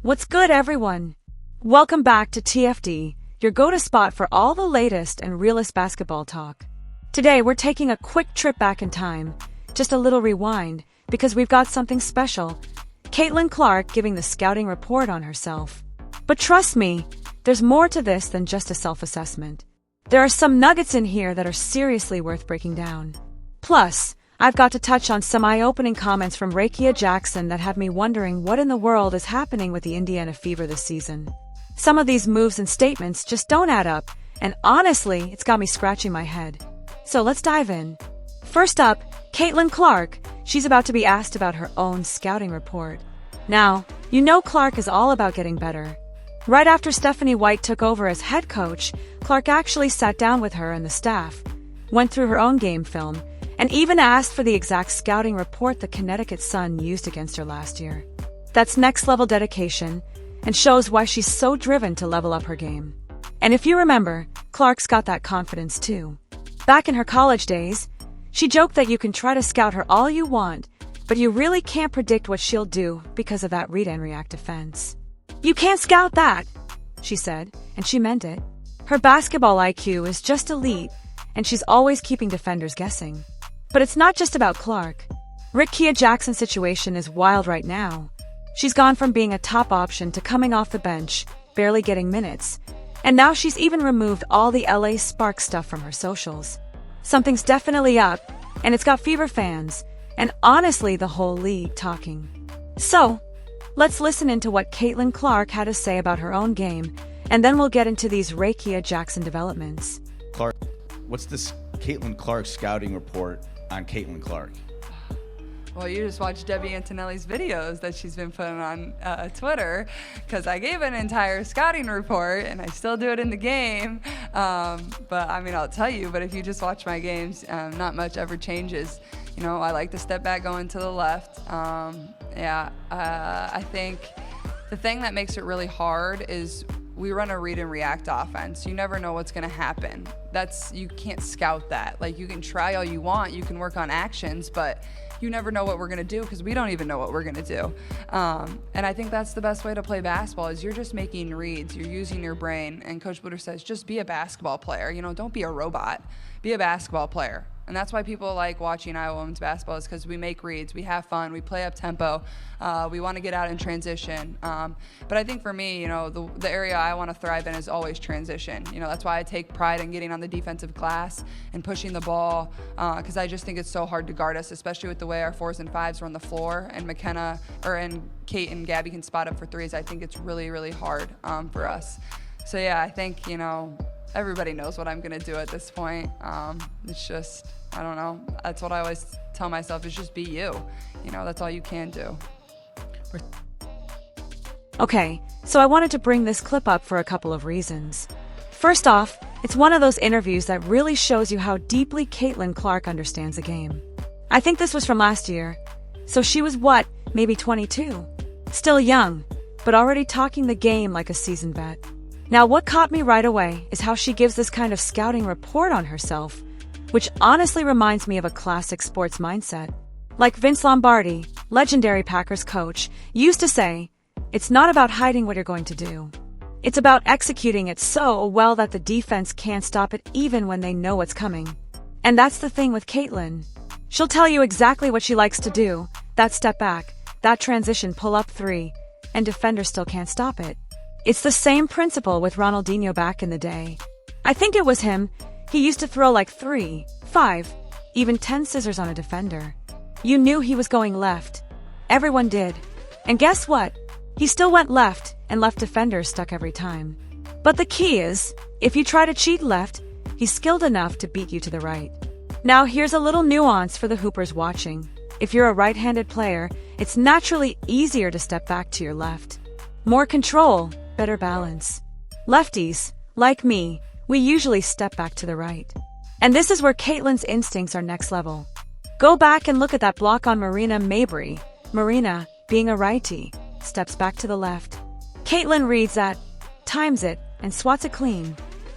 What's good, everyone? Welcome back to TFD, your go-to spot for all the latest and realest basketball talk. Today, we're taking a quick trip back in time, just a little rewind, because we've got something special. Caitlin Clark giving the scouting report on herself. But trust me, there's more to this than just a self-assessment. There are some nuggets in here that are seriously worth breaking down. Plus, I've got to touch on some eye-opening comments from Rakia Jackson that have me wondering what in the world is happening with the Indiana Fever this season. Some of these moves and statements just don't add up, and honestly, it's got me scratching my head. So let's dive in. First up, Caitlin Clark. She's about to be asked about her own scouting report. Now, you know Clark is all about getting better. Right after Stephanie White took over as head coach, Clark actually sat down with her and the staff, went through her own game film, and even asked for the exact scouting report the Connecticut Sun used against her last year. That's next-level dedication, and shows why she's so driven to level up her game. And if you remember, Clark's got that confidence too. Back in her college days, she joked that you can try to scout her all you want, but you really can't predict what she'll do because of that read and react defense. "You can't scout that," she said, and she meant it. Her basketball IQ is just elite, and she's always keeping defenders guessing. But it's not just about Clark. Rakia Jackson's situation is wild right now. She's gone from being a top option to coming off the bench, barely getting minutes, and now she's even removed all the LA Spark stuff from her socials. Something's definitely up, and it's got Fever fans, and honestly the whole league talking. So, let's listen into what Caitlin Clark had to say about her own game, and then we'll get into these Rakia Jackson developments. Clark, what's this Caitlin Clark scouting report on Caitlin Clark? Well, you just watched Debbie Antonelli's videos that she's been putting on Twitter, because I gave an entire scouting report, and I still do it in the game. But I mean, I'll tell you, but if you just watch my games, not much ever changes. You know, I like to step back going to the left. I think the thing that makes it really hard is we run a read and react offense. You never know what's going to happen. You can't scout that. Like, you can try all you want, you can work on actions, but you never know what we're going to do because we don't even know what we're going to do. And I think that's the best way to play basketball is you're just making reads, you're using your brain. And Coach Butter says, just be a basketball player. You know, don't be a robot. Be a basketball player. And that's why people like watching Iowa women's basketball is because we make reads, we have fun, we play up tempo, we want to get out in transition. But I think for me, you know, the area I want to thrive in is always transition. You know, that's why I take pride in getting on the defensive glass and pushing the ball, because I just think it's so hard to guard us, especially with the way our 4s and 5s are on the floor, and Kate and Gabby can spot up for threes. I think it's really, really hard for us. So yeah, I think, you know, everybody knows what I'm going to do at this point. It's just, I don't know. That's what I always tell myself is just be you. You know, that's all you can do. Okay, so I wanted to bring this clip up for a couple of reasons. First off, it's one of those interviews that really shows you how deeply Caitlin Clark understands the game. I think this was from last year. So she was what, maybe 22? Still young, but already talking the game like a seasoned vet. Now, what caught me right away is how she gives this kind of scouting report on herself, which honestly reminds me of a classic sports mindset. Like Vince Lombardi, legendary Packers coach, used to say, it's not about hiding what you're going to do. It's about executing it so well that the defense can't stop it even when they know what's coming. And that's the thing with Caitlin. She'll tell you exactly what she likes to do, that step back, that transition pull-up three, and defenders still can't stop it. It's the same principle with Ronaldinho back in the day. I think it was him. He used to throw like 3, 5, even 10 scissors on a defender. You knew he was going left. Everyone did. And guess what? He still went left, and left defenders stuck every time. But the key is, if you try to cheat left, he's skilled enough to beat you to the right. Now here's a little nuance for the hoopers watching. If you're a right-handed player, it's naturally easier to step back to your left. More control, better balance. Lefties, like me, we usually step back to the right. And this is where Caitlin's instincts are next level. Go back and look at that block on Marina Mabrey. Marina, being a righty, steps back to the left. Caitlin reads that, times it, and swats it clean.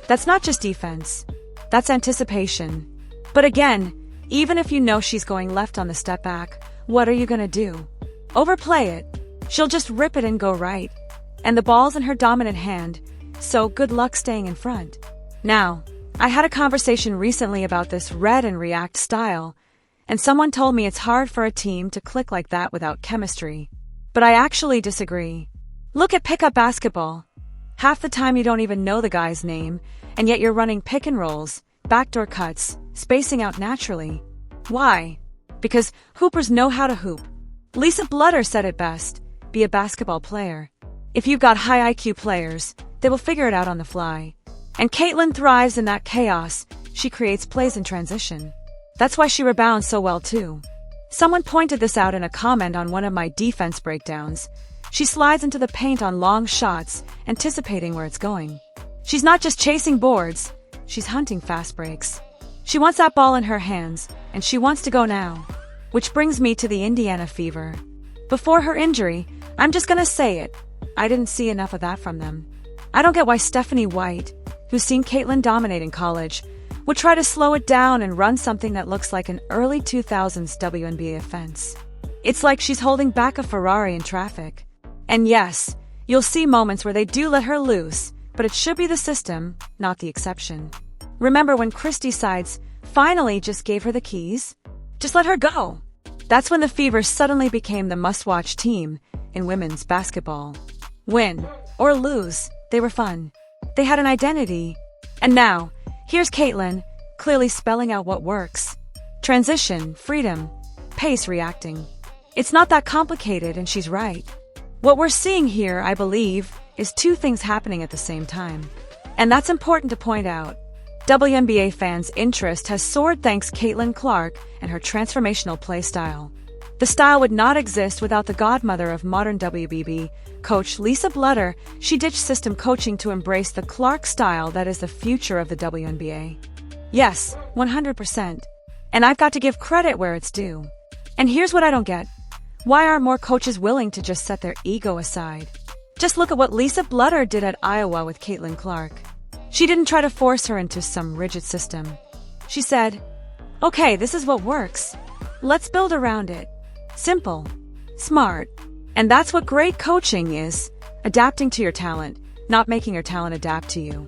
That's not just defense. That's anticipation. But again, even if you know she's going left on the step back, what are you gonna do? Overplay it. She'll just rip it and go right. and the ball's in her dominant hand, so good luck staying in front. Now, I had a conversation recently about this read and react style, and someone told me it's hard for a team to click like that without chemistry. But I actually disagree. Look at pickup basketball. Half the time you don't even know the guy's name, and yet you're running pick and rolls, backdoor cuts, spacing out naturally. Why? Because hoopers know how to hoop. Lisa Blutter said it best: be a basketball player. If you've got high IQ players, they will figure it out on the fly. And Caitlin thrives in that chaos. She creates plays in transition. That's why she rebounds so well too. Someone pointed this out in a comment on one of my defense breakdowns. She slides into the paint on long shots, anticipating where it's going. She's not just chasing boards, she's hunting fast breaks. She wants that ball in her hands, and she wants to go now. Which brings me to the Indiana Fever. Before her injury, I'm just gonna say it, I didn't see enough of that from them. I don't get why Stephanie White, who's seen Caitlin dominate in college, would try to slow it down and run something that looks like an early 2000s WNBA offense. It's like she's holding back a Ferrari in traffic. And yes, you'll see moments where they do let her loose, but it should be the system, not the exception. Remember when Christy Sides finally just gave her the keys? Just let her go. That's when the Fever suddenly became the must-watch team in women's basketball. Win or lose, they were fun. They had an identity. And now, here's Caitlin, clearly spelling out what works. Transition, freedom, pace reacting. It's not that complicated, and she's right. What we're seeing here, I believe, is two things happening at the same time. And that's important to point out. WNBA fans' interest has soared thanks Caitlin Clark and her transformational play style. The style would not exist without the godmother of modern WBB, Coach Lisa Blutter. She ditched system coaching to embrace the Clark style that is the future of the WNBA. Yes, 100%. And I've got to give credit where it's due. And here's what I don't get. Why aren't more coaches willing to just set their ego aside? Just look at what Lisa Blutter did at Iowa with Caitlin Clark. She didn't try to force her into some rigid system. She said, okay, this is what works. Let's build around it. Simple. Smart. And that's what great coaching is. Adapting to your talent, not making your talent adapt to you.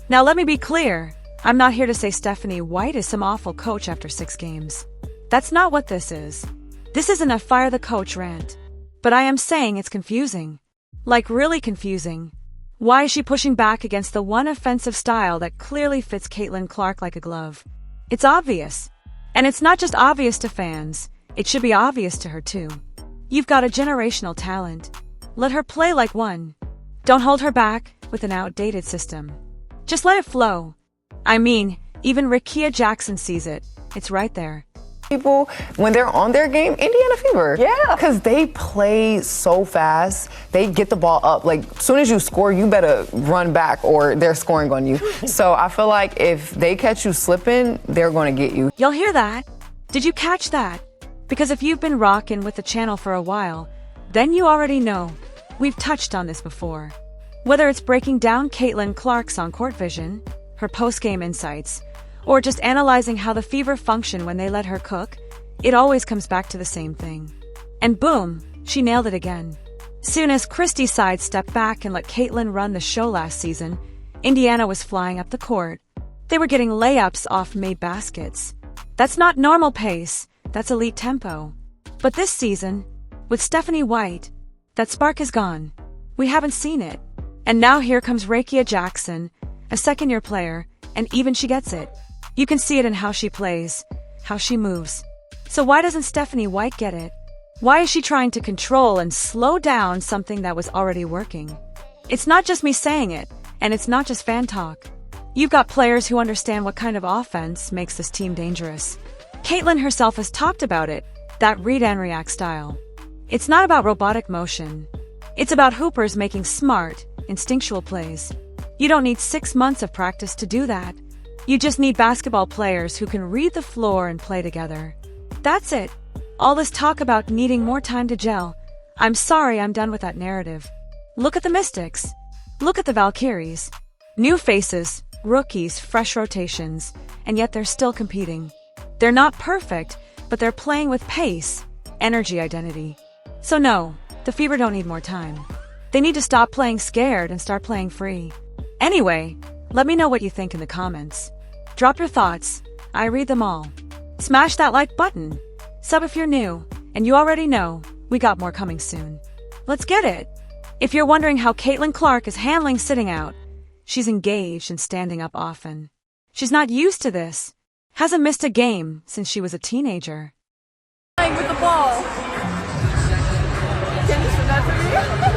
Now let me be clear. I'm not here to say Stephanie White is some awful coach after 6 games. That's not what this is. This isn't a fire the coach rant. But I am saying it's confusing. Like really confusing. Why is she pushing back against the one offensive style that clearly fits Caitlin Clark like a glove? It's obvious. And it's not just obvious to fans. It should be obvious to her too. You've got a generational talent. Let her play like one. Don't hold her back with an outdated system. Just let it flow. I mean, even Rakia Jackson sees it. It's right there. People, when they're on their game, Indiana Fever. Yeah. Because they play so fast. They get the ball up. Like, as soon as you score, you better run back or they're scoring on you. So I feel like if they catch you slipping, they're going to get you. Y'all hear that? Did you catch that? Because if you've been rocking with the channel for a while, then you already know. We've touched on this before. Whether it's breaking down Caitlin Clark's on-court vision, her post-game insights, or just analyzing how the Fever function when they let her cook, it always comes back to the same thing. And boom, she nailed it again. Soon as Christy Side stepped back and let Caitlin run the show last season, Indiana was flying up the court. They were getting layups off made baskets. That's not normal pace, that's elite tempo. But this season, with Stephanie White, that spark is gone. We haven't seen it. And now here comes Rakia Jackson, a second-year player, and even she gets it. You can see it in how she plays, how she moves. So why doesn't Stephanie White get it? Why is she trying to control and slow down something that was already working? It's not just me saying it, and it's not just fan talk. You've got players who understand what kind of offense makes this team dangerous. Caitlin herself has talked about it, that read and react style. It's not about robotic motion. It's about hoopers making smart, instinctual plays. You don't need 6 months of practice to do that. You just need basketball players who can read the floor and play together. That's it. All this talk about needing more time to gel. I'm sorry, I'm done with that narrative. Look at the Mystics. Look at the Valkyries. New faces, rookies, fresh rotations, and yet they're still competing. They're not perfect, but they're playing with pace, energy, identity. So no, the Fever don't need more time. They need to stop playing scared and start playing free. Anyway, let me know what you think in the comments. Drop your thoughts. I read them all. Smash that like button. Sub if you're new. And you already know, we got more coming soon. Let's get it. If you're wondering how Caitlin Clark is handling sitting out, she's engaged and standing up often. She's not used to this. Hasn't missed a game since she was a teenager. Playing with the ball. Can you send that to me?